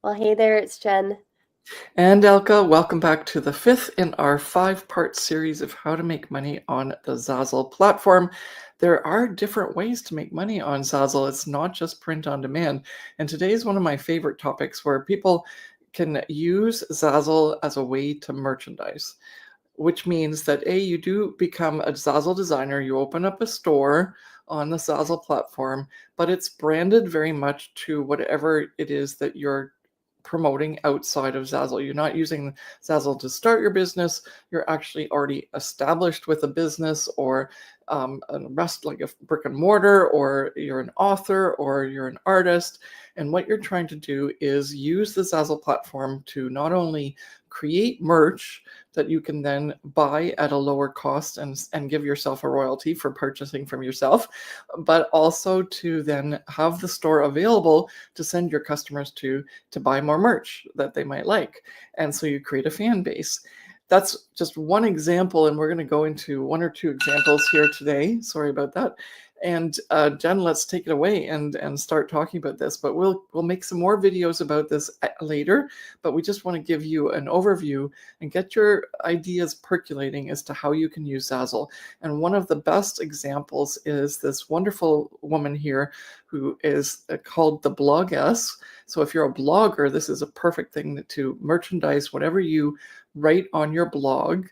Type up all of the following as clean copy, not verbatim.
Well, hey there, it's Jen. And Elke, welcome back to the fifth in our 5-part series of how to make money on the Zazzle platform. There are different ways to make money on Zazzle. It's not just print on demand. And today is one of my favorite topics where people can use Zazzle as a way to merchandise, which means that you do become a Zazzle designer. You open up a store on the Zazzle platform, but it's branded very much to whatever it is that you're promoting outside of Zazzle. You're not using Zazzle to start your business. You're actually already established with a business or a rest like a brick and mortar, or you're an author or you're an artist. And what you're trying to do is use the Zazzle platform to not only create merch that you can then buy at a lower cost and give yourself a royalty for purchasing from yourself, but also to then have the store available to send your customers to buy more merch that they might like. And so you create a fan base. That's just one example, and we're going to go into one or two examples here today. Sorry about that. And Jen, let's take it away and start talking about this. But we'll make some more videos about this later. But we just want to give you an overview and get your ideas percolating as to how you can use Zazzle. And one of the best examples is this wonderful woman here who is called the Bloggess. So if you're a blogger, this is a perfect thing to merchandise whatever you write on your blog,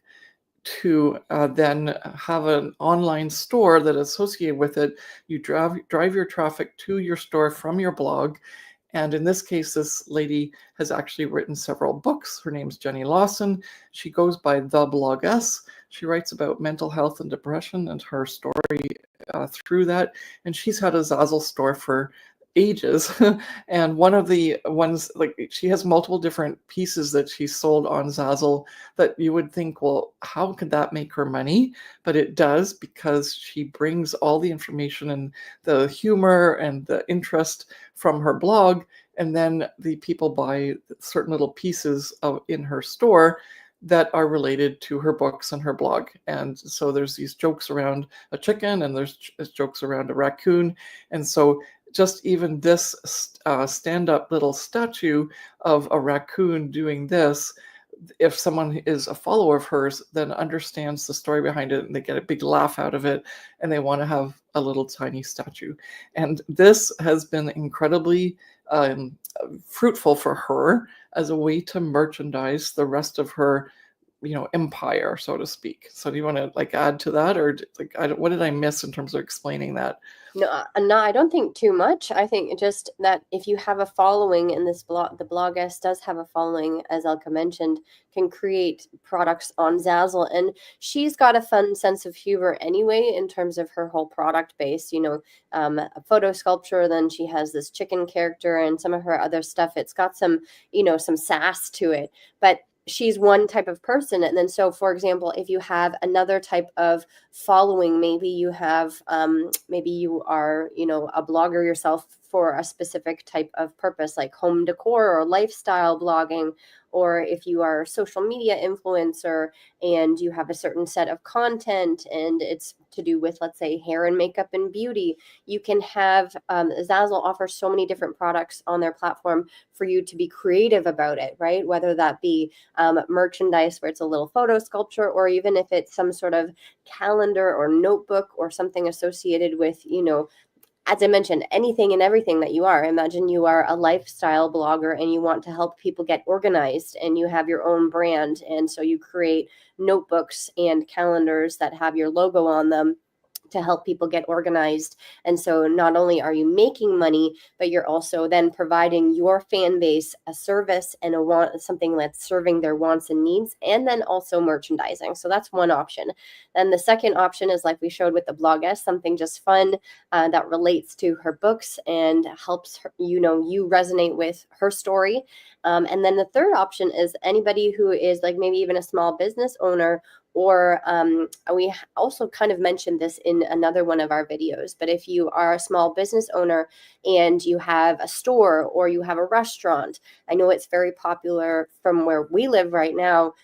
to then have an online store that associated with it. You drive your traffic to your store from your blog. And in this case, this lady has actually written several books. Her name's Jenny Lawson. She goes by The Bloggess. She writes about mental health and depression and her story through that. And she's had a Zazzle store for ages. And one of the ones, like, she has multiple different pieces that she's sold on Zazzle that you would think, well, how could that make her money? But it does, because she brings all the information and the humor and the interest from her blog, and then the people buy certain little pieces in her store that are related to her books and her blog. And so there's these jokes around a chicken, and there's jokes around a raccoon. And so just even this stand-up little statue of a raccoon doing this, if someone is a follower of hers, then understands the story behind it, and they get a big laugh out of it, and they want to have a little tiny statue. And this has been incredibly fruitful for her as a way to merchandise the rest of her empire, so to speak. So do you want to add to that, or what did I miss in terms of explaining that? No, I don't think too much. I think just that if you have a following in this blog, the Bloggess does have a following, as Elke mentioned, can create products on Zazzle. And she's got a fun sense of humor anyway, in terms of her whole product base, a photo sculpture. Then she has this chicken character and some of her other stuff. It's got some sass to it, but she's one type of person. And then, so for example, if you have another type of following, maybe you have maybe you are a blogger yourself for a specific type of purpose, like home decor or lifestyle blogging, or if you are a social media influencer and you have a certain set of content and it's to do with, let's say, hair and makeup and beauty, you can have Zazzle offers so many different products on their platform for you to be creative about it, right? Whether that be merchandise where it's a little photo sculpture, or even if it's some sort of calendar or notebook or something associated with, as I mentioned, anything and everything that you are. Imagine you are a lifestyle blogger and you want to help people get organized, and you have your own brand. And so you create notebooks and calendars that have your logo on them to help people get organized. And so not only are you making money, but you're also then providing your fan base a service and something that's serving their wants and needs, and then also merchandising. So that's one option. Then the second option is, like we showed with the Bloggess, something just fun that relates to her books and helps her, you resonate with her story. And then the third option is anybody who is like maybe even a small business owner, or we also kind of mentioned this in another one of our videos, but if you are a small business owner and you have a store or you have a restaurant, I know it's very popular from where we live right now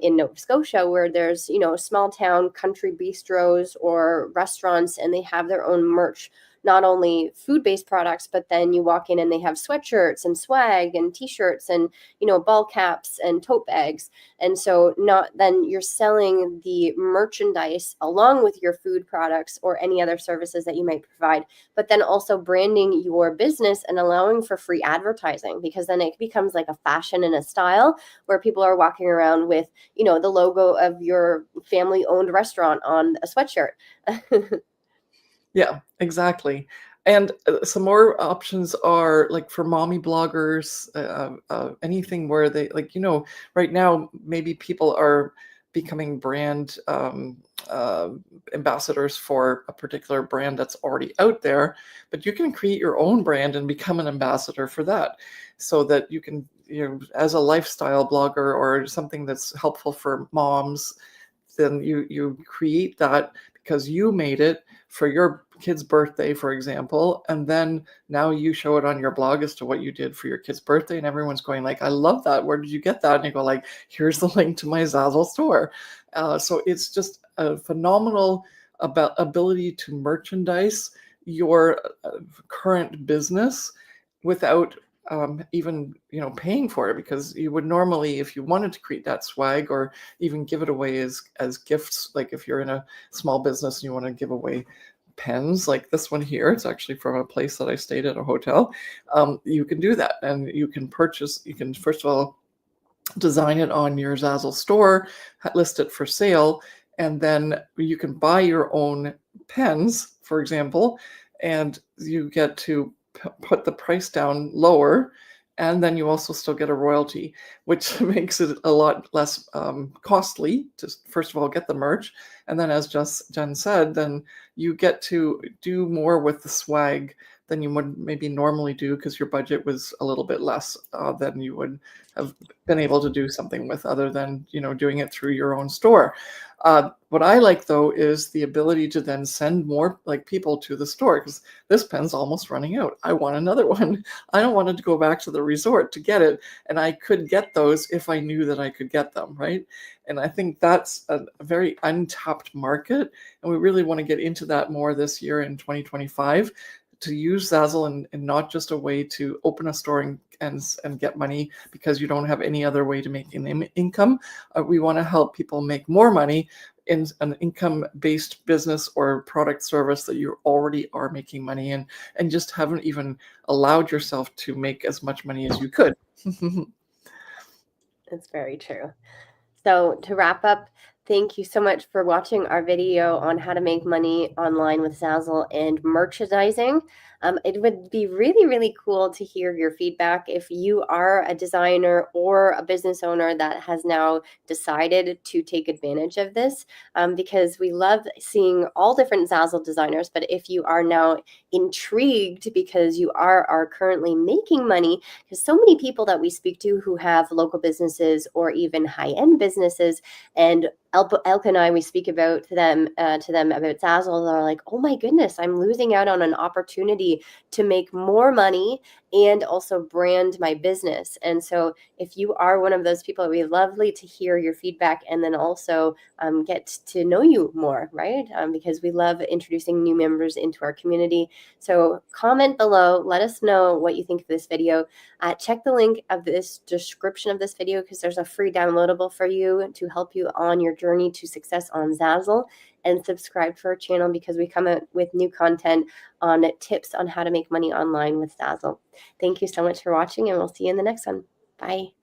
in Nova Scotia, where there's, small town country bistros or restaurants, and they have their own merch not only food-based products, but then you walk in and they have sweatshirts and swag and t-shirts and, ball caps and tote bags. And so then you're selling the merchandise along with your food products or any other services that you might provide, but then also branding your business and allowing for free advertising, because then it becomes like a fashion and a style where people are walking around with, the logo of your family owned restaurant on a sweatshirt. Yeah, exactly. And some more options are like for mommy bloggers, anything where they like, right now, maybe people are becoming brand ambassadors for a particular brand that's already out there, but you can create your own brand and become an ambassador for that, so that you can, as a lifestyle blogger or something that's helpful for moms, then you create that because you made it for your kid's birthday, for example, and then now you show it on your blog as to what you did for your kid's birthday, and everyone's going like, I love that, where did you get that? And you go like, here's the link to my Zazzle store. So it's just a phenomenal ability to merchandise your current business without even paying for it, because you would normally, if you wanted to create that swag or even give it away as gifts, like if you're in a small business and you want to give away pens like this one here, it's actually from a place that I stayed at, a hotel. You can do that, and you can first of all design it on your Zazzle store, list it for sale, and then you can buy your own pens, for example, and you get to put the price down lower, and then you also still get a royalty, which makes it a lot less costly to, first of all, get the merch, and then, as Jen said, then you get to do more with the swag than you would maybe normally do, because your budget was a little bit less than you would have been able to do something with, other than doing it through your own store. What I like, though, is the ability to then send more people to the store, because this pen's almost running out. I want another one. I don't want to go back to the resort to get it, and I could get those if I knew that I could get them, right? And I think that's a very untapped market, and we really want to get into that more this year in 2025, to use Zazzle and not just a way to open a store and get money because you don't have any other way to make an income. We want to help people make more money in an income-based business or product service that you already are making money in, and just haven't even allowed yourself to make as much money as you could. It's very true. So to wrap up, thank you so much for watching our video on how to make money online with Zazzle and merchandising. It would be really, really cool to hear your feedback if you are a designer or a business owner that has now decided to take advantage of this, because we love seeing all different Zazzle designers. But if you are now intrigued because you are currently making money, because so many people that we speak to who have local businesses or even high-end businesses, and Elke and I, we speak about to them about Zazzle. They're like, oh my goodness, I'm losing out on an opportunity to make more money and also brand my business. And so if you are one of those people, it would be lovely to hear your feedback, and then also get to know you more, right? Because we love introducing new members into our community. So comment below, let us know what you think of this video. Check the link of this description of this video, because there's a free downloadable for you to help you on your journey to success on Zazzle. And subscribe to our channel, because we come out with new content on tips on how to make money online with Zazzle. Thank you so much for watching, and we'll see you in the next one. Bye.